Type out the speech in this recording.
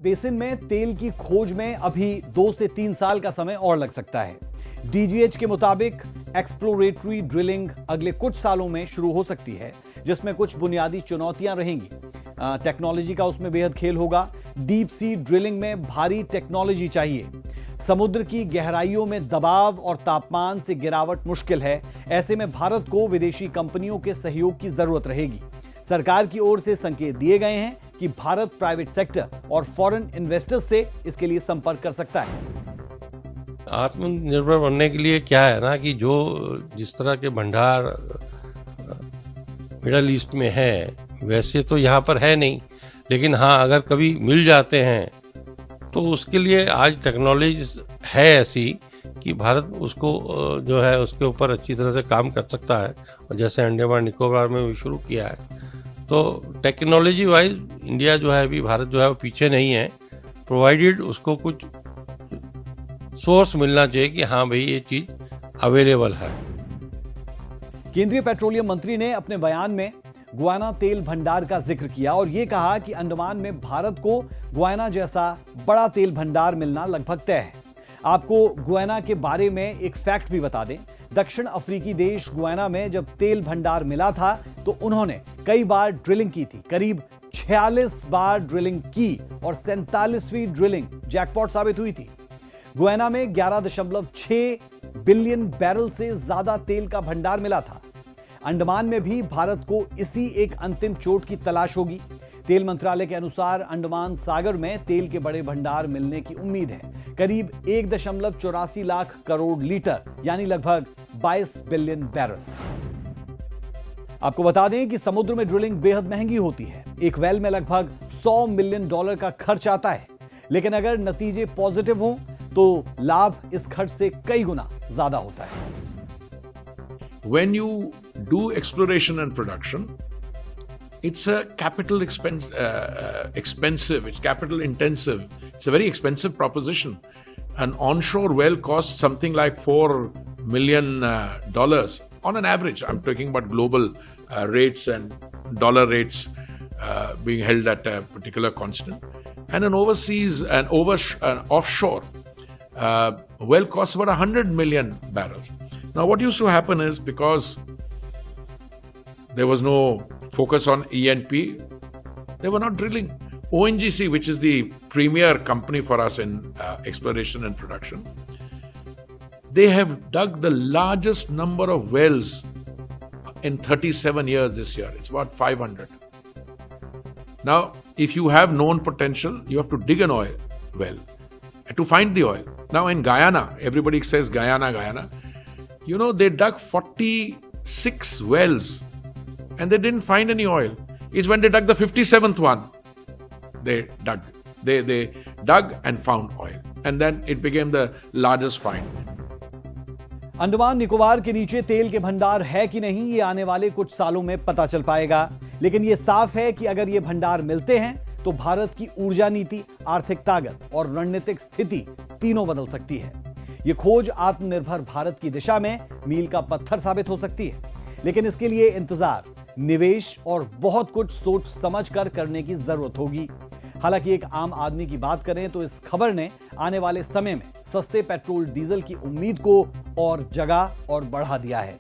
Basin में तेल की खोज में अभी 2 से 3 साल का समय और लग सकता है। डीजीएच के मुताबिक एक्सप्लोरेटरी ड्रिलिंग अगले कुछ सालों में शुरू हो सकती है, जिसमें कुछ बुनियादी चुनौतियां रहेंगी। टेक्नोलॉजी का उसमें बेहद खेल होगा। डीप सी ड्रिलिंग में भारी टेक्नोलॉजी चाहिए। समुद्र की गहराइयों में दबाव और तापमान से गिरावट मुश्किल है। ऐसे में भारत को विदेशी कंपनियों के सहयोग की जरूरत रहेगी। सरकार की ओर से संकेत दिए गए हैं कि भारत प्राइवेट सेक्टर और फॉरेन इन्वेस्टर्स से इसके लिए संपर्क कर सकता है। आत्मनिर्भर बनने के लिए क्या है ना कि जो जिस तरह के भंडार मिडल ईस्ट में है वैसे तो यहाँ पर है नहीं, लेकिन हाँ अगर कभी मिल जाते हैं तो उसके लिए आज टेक्नोलॉजी है ऐसी कि भारत उसको जो है उसके ऊपर अच्छी तरह से काम कर सकता है। और जैसे अंडमान निकोबार में भी शुरू किया है, तो टेक्नोलॉजी वाइज इंडिया जो है अभी भारत जो है वो पीछे नहीं है, प्रोवाइडेड उसको कुछ सोर्स मिलना चाहिए कि हाँ भाई ये चीज अवेलेबल है। केंद्रीय पेट्रोलियम मंत्री ने अपने बयान में गुयाना तेल भंडार का जिक्र किया और यह कहा कि अंडमान में भारत को गुयाना जैसा बड़ा तेल भंडार मिलना लगभग तय है। आपको गुयाना के बारे में एक फैक्ट भी बता दें। दक्षिण अफ्रीकी देश गुयाना में जब तेल भंडार मिला था तो उन्होंने कई बार ड्रिलिंग की थी, करीब 46 बार ड्रिलिंग की और 47वीं ड्रिलिंग जैकपॉट साबित हुई थी। गुयाना में 11.6 बिलियन बैरल से ज्यादा तेल का भंडार मिला था। अंडमान में भी भारत को इसी एक अंतिम चोट की तलाश होगी। तेल मंत्रालय के अनुसार अंडमान सागर में तेल के बड़े भंडार मिलने की उम्मीद है, करीब 1.84 लाख करोड़ लीटर, यानी लगभग 22 बिलियन बैरल। आपको बता दें कि समुद्र में ड्रिलिंग बेहद महंगी होती है। एक वेल में लगभग $100 मिलियन का खर्च आता है, लेकिन अगर नतीजे पॉजिटिव हों तो लाभ इस खर्च से कई गुना ज्यादा होता है। When you do exploration and production, it's a capital expensive, it's capital intensive. It's a very expensive proposition. An onshore well costs something like $4 million on an average. I'm talking about global rates and dollar rates being held at a particular constant. And an overseas and offshore well costs about 100 million barrels. Now, what used to happen is because there was no focus on E&P, they were not drilling. ONGC, which is the premier company for us in exploration and production, they have dug the largest number of wells in 37 years this year. It's about 500. Now, if you have known potential, you have to dig an oil well to find the oil. Now, in Guyana, everybody says Guyana, Guyana. You know, they dug 46 wells and they didn't find any oil. It's when they dug the 57th one, they dug and found oil. And then it became the largest find. Andaman Nicobar के नीचे तेल के भंडार है कि नहीं, ये आने वाले कुछ सालों में पता चल पाएगा। लेकिन ये साफ है कि अगर ये भंडार मिलते हैं तो भारत की ऊर्जा नीति, आर्थिक ताकत और रणनीतिक स्थिति तीनों बदल सकती है। ये खोज आत्मनिर्भर भारत की दिशा में मील का पत्थर साबित हो सकती है, लेकिन इसके लिए इंतजार, निवेश और बहुत कुछ सोच समझ कर करने की जरूरत होगी। हालांकि एक आम आदमी की बात करें तो इस खबर ने आने वाले समय में सस्ते पेट्रोल डीजल की उम्मीद को और जगा और बढ़ा दिया है।